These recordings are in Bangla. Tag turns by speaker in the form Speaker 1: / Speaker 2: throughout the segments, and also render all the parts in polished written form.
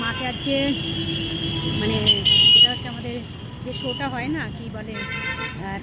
Speaker 1: মাকে আজকে মানে যেটা হচ্ছে আমাদের যে শোটা হয় না কি বলে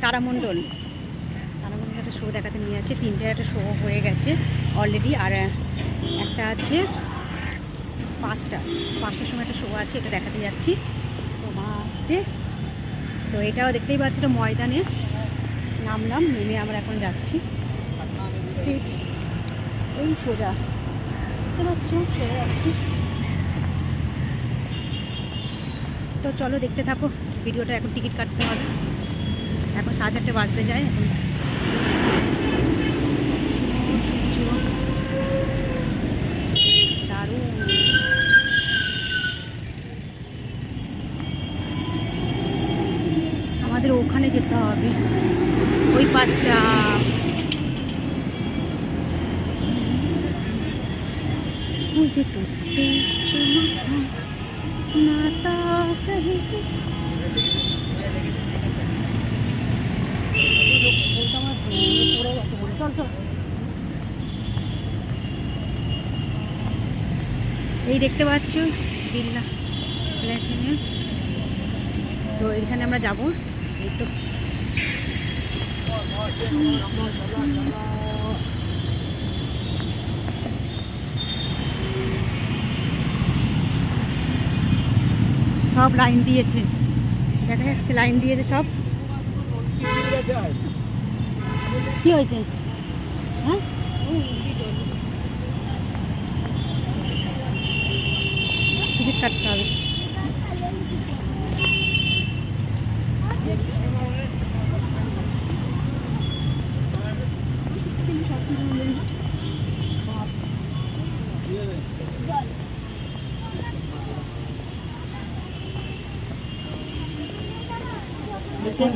Speaker 1: তারামণ্ডল একটা শো দেখাতে নিয়ে যাচ্ছে। 3টে একটা শো হয়ে গেছে অলরেডি, আর একটা আছে 5টার সময় একটা শো আছে, এটা দেখাতে যাচ্ছি। তো মা আসছে, তো এটাও দেখতেই পাচ্ছি, এটা ময়দানে নামলাম, নেমে আমরা এখন যাচ্ছি এই সোজা, দেখতে পাচ্ছ চলে যাচ্ছি। তো চলো দেখতে থাকো ভিডিওটা। এখন টিকিট কাটতে হবে, এখন 4:30 বাজতে যায়। এখন দারুণ, আমাদের ওখানে যেতে হবে, ওই পাশটা। मुझे तुझसे नाता कहीं এই দেখতে পাচ্ছ বিল্লা প্ল্যাটিনিয়াম, তো এখানে আমরা যাব। এই তো সব লাইন দিয়েছে, দেখা যাচ্ছে লাইন দিয়েছে সব। কি হয়েছে? হ্যাঁ টিকিট কাটতে হবে।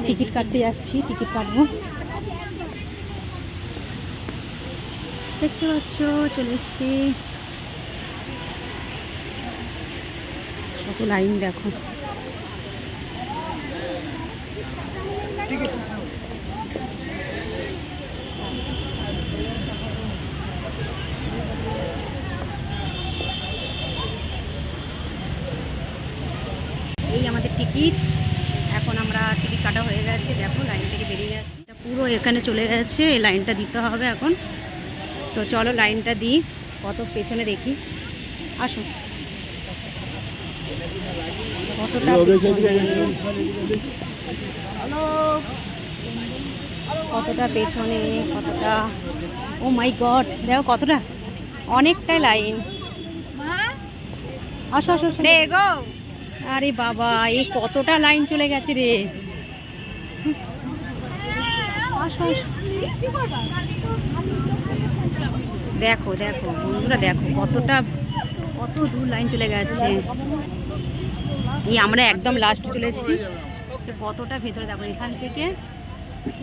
Speaker 1: টিকিট কাটতে যাচ্ছি, টিকিট কাটবো। দেখতে পাচ্ছ চলে এসছি, কত লাইন দেখো। এই আমাদের টিকিট, এখন আমরা টিকিট কাটা হয়ে গেছে, দেখো লাইন থেকে বেরিয়ে গেছে, এটা পুরো এখানে চলে গেছে, এই লাইনটা দিতে হবে এখন। তো চলো লাইনটা দিই, কত পেছনে দেখি, আসো কতটা পেছনে, কতটা, ও মাই গড দেখো কতটা, অনেকটাই লাইন। আসো আসো গো, আরে বাবা এই কতটা লাইন চলে গেছে রে। আসো আসো, দেখো দেখো বন্ধুরা, দেখো কত দূর লাইন চলে গেছে। এই আমরা একদম লাস্টে চলে এসেছি, সে কতটা ভেতরে দেখো, এখান থেকে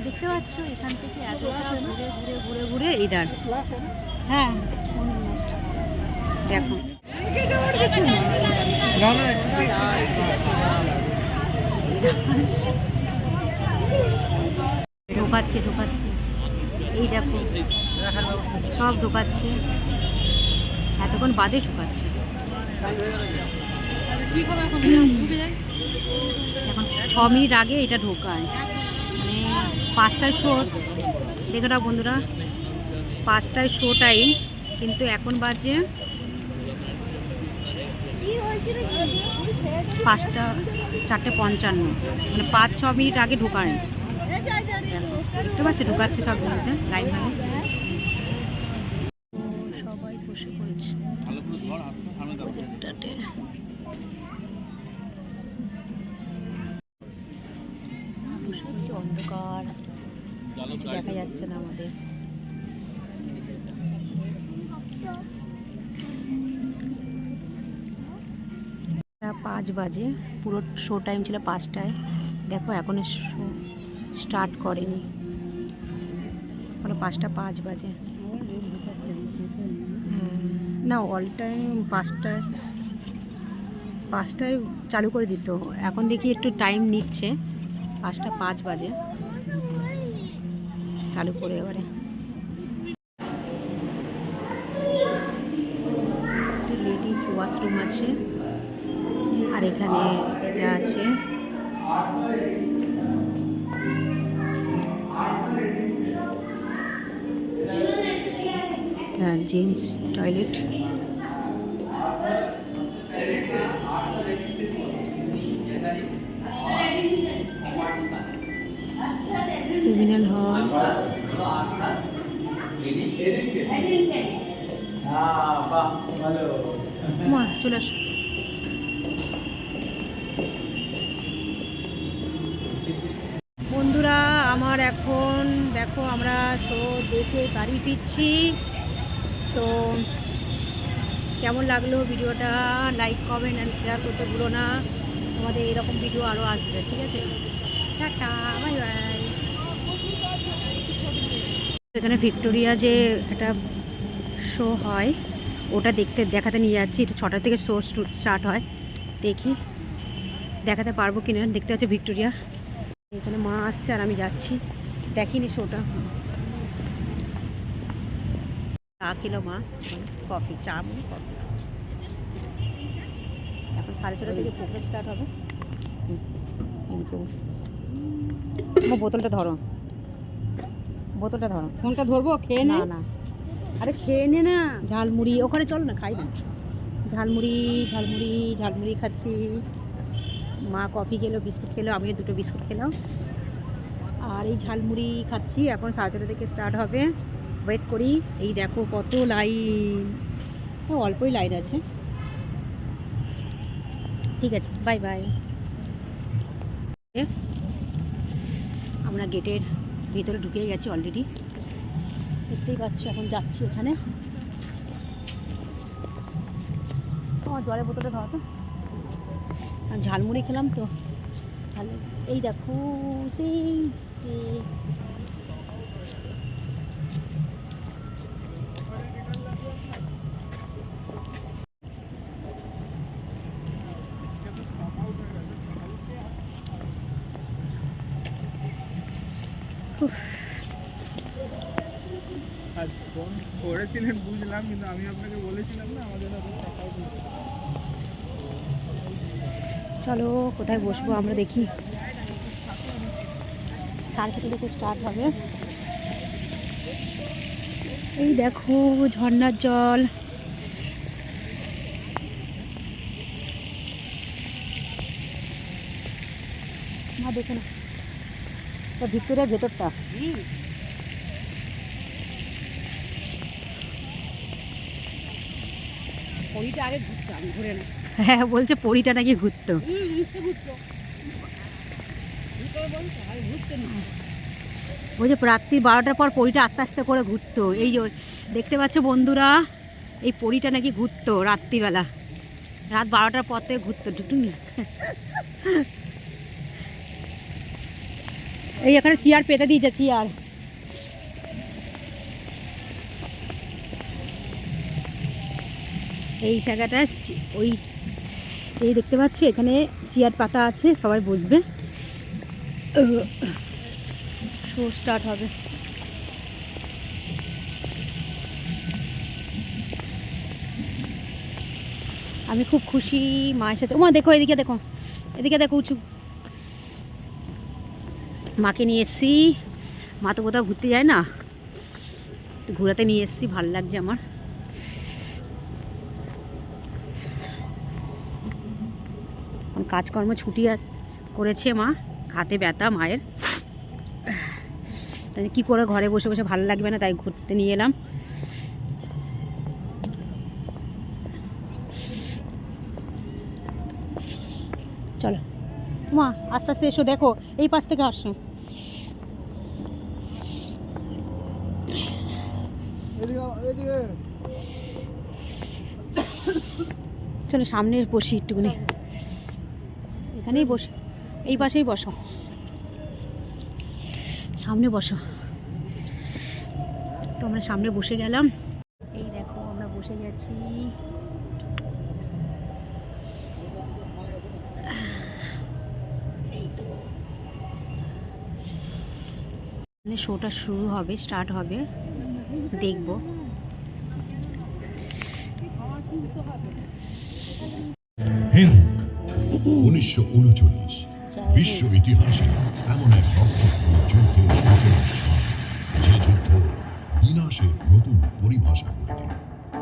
Speaker 1: দেখতে পাচ্ছ, এখান থেকে এতটা ঘুরে ঘুরে ঘুরে ঘুরে এইদার। হ্যাঁ দেখো ঢোকাচ্ছে এই দেখো সব ঢোকাচ্ছে, এতক্ষণ বাদে ঢোকাচ্ছে। এখন 6 মিনিট আগে এটা ঢোকায়, মানে 5টায় শো, দেখো না বন্ধুরা 5টায় শো টাইম, কিন্তু এখন বাজে 4:55, মানে 5-6 মিনিট আগে ঢোকায়। দেখতে পাচ্ছি ঢোকাচ্ছে সব লাইন মানে, সবাই বসে পড়েছে অন্ধকার, দেখা যাচ্ছে না আমাদের। 5 বাজে, পুরো শো টাইম ছিল 5টায়, দেখো এখন শো স্টার্ট করেনি, মানে 5:05 বাজে। না অল টাইম 5টায় চালু করে দিত, এখন দেখি একটু টাইম নিচ্ছে, 5:05 বাজে চালু করে। এবারে লেডিস ওয়াশরুম আছে, আর এখানে এটা আছে, জেন্টস টয়লেট। Seminar hall. মা চলে আসো। বন্ধুরা আমার এখন দেখো আমরা শো দেখে বাড়ি ফিরছি। তো কেমন লাগলো ভিডিওটা, লাইক কমেন্ট অ্যান্ড শেয়ার করতে ভুলো না। আমাদের এরকম ভিডিও আরও আসবে, ঠিক আছে? Tata, bye bye. এখানে ভিক্টোরিয়া যে একটা শো হয় ওটা দেখাতে নিয়ে যাচ্ছি। এটা 6টা থেকে শো স্টার্ট হয়, দেখি দেখাতে পারবো কিনা। দেখতে হচ্ছে ভিক্টোরিয়া। এখানে মা আসছে আর আমি যাচ্ছি, দেখিনি শোটা। চা খেলো মা, কফি, চা মানে কফি। এখন 6:30 থেকে প্রোগ্রাম স্টার্ট হবে। বোতলটা ধরো, বোতলটা ধরো। ফোনটা ধরবো? খেয়ে না না, আরে খেয়ে নে না। ঝালমুড়ি ওখানে চল না, খাই না। ঝালমুড়ি ঝালমুড়ি ঝালমুড়ি খাচ্ছি। মা কফি খেলো, বিস্কুট খেলো, আমিও 2টো বিস্কুট খেলাম। আর এই ঝালমুড়ি খাচ্ছি। এখন 6:30 থেকে স্টার্ট হবে, ওয়েট করি। এই দেখো কত লাইন, অল্পই লাইন আছে। ঠিক আছে, বাই বাই। আমরা গেটের ভিতরে ঢুকে গেছি অলরেডি, দেখতেই পাচ্ছ। এখন যাচ্ছি এখানে। আমার জলের বোতলটা খাওয়া তো, ঝালমুড়ি খেলাম তো। এই দেখো সেই
Speaker 2: করেছিলেন বুঝলাম, কিন্তু আমি আপনাকে বলেছিলাম না আমাদের।
Speaker 1: চলো কোথায় বসবো আমরা দেখি। 6:30 থেকে স্টার্ট হবে। এই দেখো ঝর্ণার জল। না দেখে না, ভিক্টোরিয়ার ভেতরটা। পরীটা আগে ঘুরতো, আমি ঘুরে না। হ্যাঁ বলছে পরীটা নাকি ঘুরতো। বলছে রাত্রি 12টার পর পরীটা আস্তে আস্তে করে ঘুরতো। এই যে দেখতে পাচ্ছ বন্ধুরা, এই পরীটা নাকি ঘুরতো রাত্রিবেলা, রাত 12টার পর থেকে ঘুরতো। ঢুকটুক এই এখানে চেয়ার পেতে দিয়েছে, চেয়ার। এই জায়গাটা ওই এই দেখতে পাচ্ছ, এখানে চেয়ার পাতা আছে, সবাই বসবে। শো স্টার্ট হবে। আমি খুব খুশি মা এসেছে। ওমা দেখো, এদিকে দেখো, এদিকে দেখো উঁচু। মাকে নিয়ে এসছি। মা তো কোথাও ঘুরতে যায় না, ঘোরাতে নিয়ে এসছি, ভালো লাগছে আমার। কাজকর্ম ছুটি করেছে মা, হাতে ব্যথা মায়ের, তাই কী করে ঘরে বসে বসে ভালো লাগবে না, তাই ঘুরতে নিয়ে এলাম। চলো মা আস্তে আস্তে এসো, দেখো এই পাশ থেকে আসো। চলো সামনে বসি একটুখানি, এখানেই বসো, এই পাশেই বসো, সামনে বসো। তো আমরা সামনে বসে গেলাম। এই দেখো আমরা বসে গেছি। এই তো শোটা শুরু হবে, স্টার্ট হবে, দেখবো।
Speaker 2: হিন্দ
Speaker 3: 1939 বিশ্ব ইতিহাসে এমন এক রক্তক্ষয়ী যুদ্ধের সূচনার সাল, যে যুদ্ধ বিনাশের নতুন পরিভাষা করে দিল।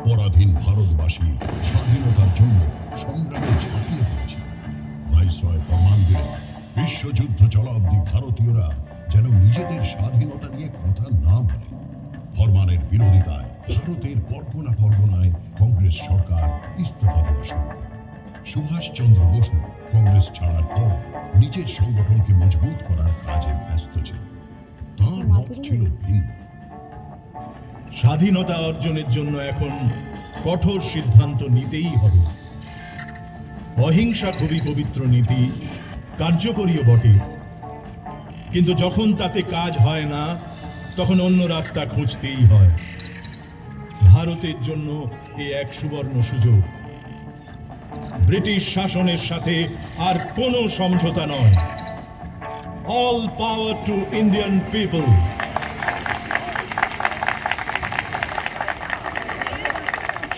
Speaker 3: পরাধীন ভারতবাসী স্বাধীনতার জন্য সংগ্রামে ঝাঁপিয়ে পড়েছিল। ভাইসরয় ফরমান দিলেন, বিশ্বযুদ্ধ চলা অবধি ভারতীয়রা যেন নিজেদের স্বাধীনতা নিয়ে কথা না বলে। ফরমানের বিরোধিতায় ভারতের পরগনা পরগনায় কংগ্রেস সরকার ইস্তফা দেওয়া শুরু করল। সুভাষচন্দ্র বসু কংগ্রেস ছাড়ার পর নিজের সংগঠনকে মজবুত করার কাজে ব্যস্ত ছিল। তার মত ছিল ভিন্ন।
Speaker 4: স্বাধীনতা অর্জনের জন্য এখন কঠোর সিদ্ধান্ত নিতেই হবে। অহিংসা খুবই পবিত্র নীতি, কার্যকরীও বটে, কিন্তু যখন তাতে কাজ হয় না তখন অন্য রাস্তা খুঁজতেই হয়। ভারতের জন্য এ এক সুবর্ণ সুযোগ। ব্রিটিশ শাসনের সাথে আর কোনো সমঝোতা নয়। All power to Indian people.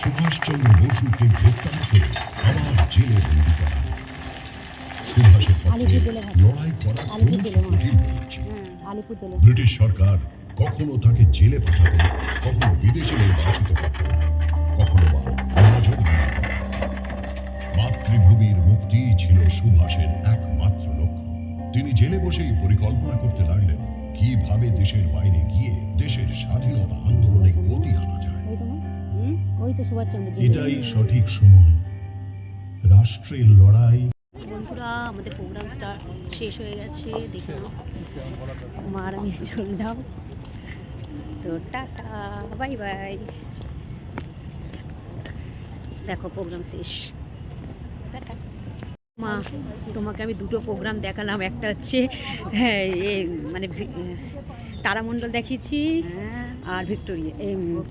Speaker 3: Subhas Chandra বসুকে গ্রেফতার করে আবার জেলে বন্দী করা হয়। সুভাষের পক্ষে লড়াই করা ক্রমশ কঠিন হয়ে উঠছিল। ব্রিটিশ সরকার কখনো তাকে জেলে পাঠাতো, কখনো বিদেশে নির্বাসিত করত, কখনো বা নজর মাতৃভূমির মুক্তি ছিল সুভাষের একমাত্র লক্ষ্য। তিনি জেলে বসেই পরিকল্পনা করতে লাগলেন কিভাবে দেশের বাইরে গিয়ে দেশের স্বাধীনতা আন্দোলনে গতি আনা যায়।
Speaker 4: এটাই সঠিক সময়। রাষ্ট্রের লড়াই।
Speaker 1: বন্ধুরা, আমাদের প্রোগ্রাম শেষ হয়ে গেছে, দেখে নাও। মার আমি চললাম, তো টাটা, বাই বাই। দেখো প্রোগ্রাম শেষ, টাটা। মা, তোমাকে আমি দুটো প্রোগ্রাম দেখালাম। একটা হচ্ছে মানে তারামণ্ডল দেখিয়েছি, আর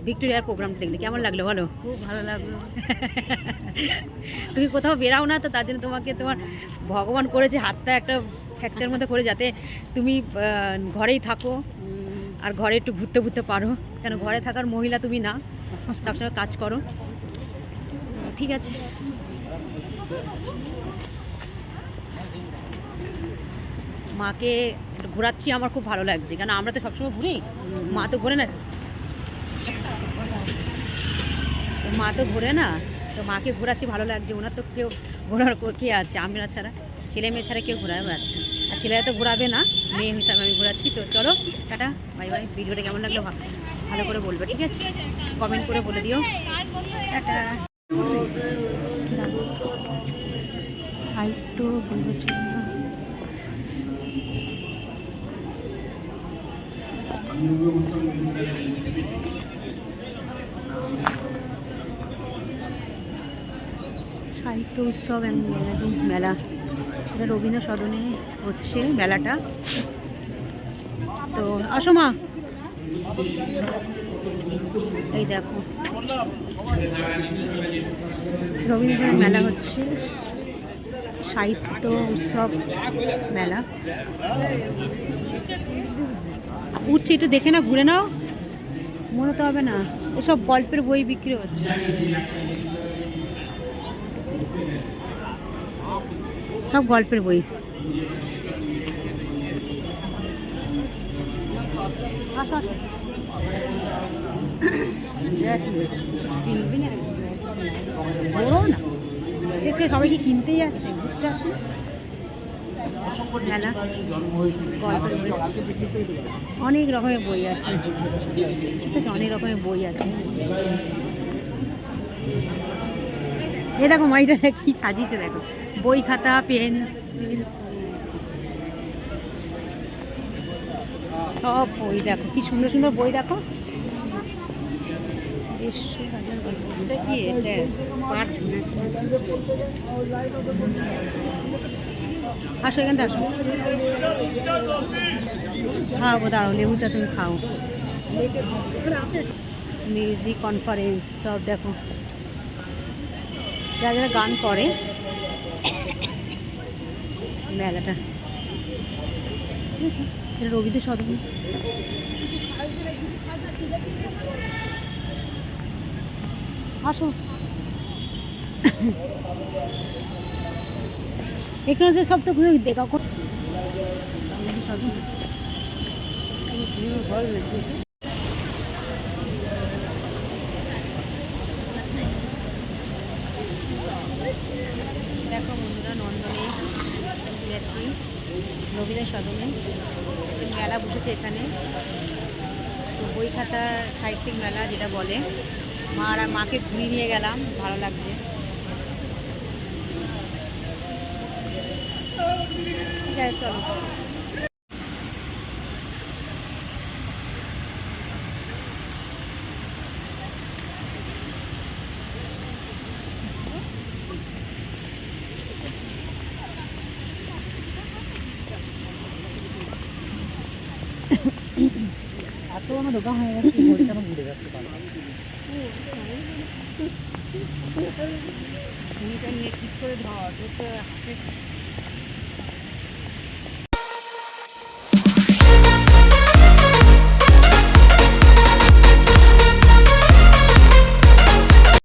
Speaker 1: ভিক্টোরিয়ার প্রোগ্রামটা দেখলে কেমন লাগলো বলো? খুব ভালো লাগলো। তুমি কোথাও বেরাও না তো, তার জন্য তোমাকে তোমার ভগবান করেছে হাতটা একটা ফ্র্যাকচার মধ্যে করে, যাতে তুমি ঘরেই থাকো আর ঘরে একটু ঘুরতে ঘুরতে পারো। কেন ঘরে থাকার মহিলা তুমি না, সবসময় কাজ করো। ঠিক আছে, মাকে ঘোরাচ্ছি, আমার খুব ভালো লাগছে। কেন আমরা তো সবসময় ঘুরি, মা তো ঘোরে না, মা তো ঘোরে না, তো মাকে ঘোরাচ্ছি, ভালো লাগছে। ওনার তো কেউ ঘোরার কে আছে, আমরা ছাড়া, ছেলে মেয়ে ছাড়া কেউ ঘোরাবে আছে, আর ছেলেরা তো ঘোরাবে না, মেয়ে হিসাবে আমি ঘোরাচ্ছি। তো চলো টাটা, বাই বাই। ভিডিওটা কেমন লাগলো ভালো করে বলবে, ঠিক আছে? কমেন্ট করে বলে দিও। টাটা। সাহিত্য সাহিত্য উৎসব অ্যান্ড ম্যাগাজিন মেলা, এটা রবীন্দ্র সদনে হচ্ছে মেলাটা। তো আসো মা, এই দেখো রবীন্দ্র সদনে মেলা হচ্ছে, সাহিত্য উৎসব মেলা। উঠছে, একটু দেখে না, ঘুরে নাও, মনে তো হবে না। এসব গল্পের বই বিক্রি হচ্ছে, সব গল্পের বই। আসো আসো, কিনবি না? বড় না, এসে সবাইকে কিনতেই আসছে, ঘুরতে আসছে। মেলা গল্পের বই, অনেক রকমের বই আছে, ঠিক আছে, অনেক রকমের বই আছে। এ দেখো মাইটা কি সাজিয়েছে, দেখো বই, খাতা, পেন্সিল, সব বই। দেখো কি সুন্দর সুন্দর বই, দেখো 150,000 গল্প। এটা কি? এটা পাঠ। আসো এখান থেকে, আসো, খাও, দাঁড়াও, লেবু চা তুমি খাও। মিউজিক, কনফারেন্স, সব দেখো, যারা যারা গান করে। মেলাটা ঠিক আছে, এটা রবীন্দ্র সদন। আসো। এখানে তো সব তো ঘুরে দেখা দেখো বন্ধুরা, নন্দনে গেছি, রবীন্দ্র সদনে মেলা বসেছে এখানে। তো বই খাতা সাহিত্যিক মেলা যেটা বলে, মাকে ঘুরিয়ে নিয়ে গেলাম, ভালো লাগছে। ঠিক আছে, চলো।
Speaker 5: এত আমার দোকান হয়ে গেছে, ঘড়ি কেন ঘুরে যাচ্ছে তাহলে?
Speaker 1: ঠিক করে ধর, হাতে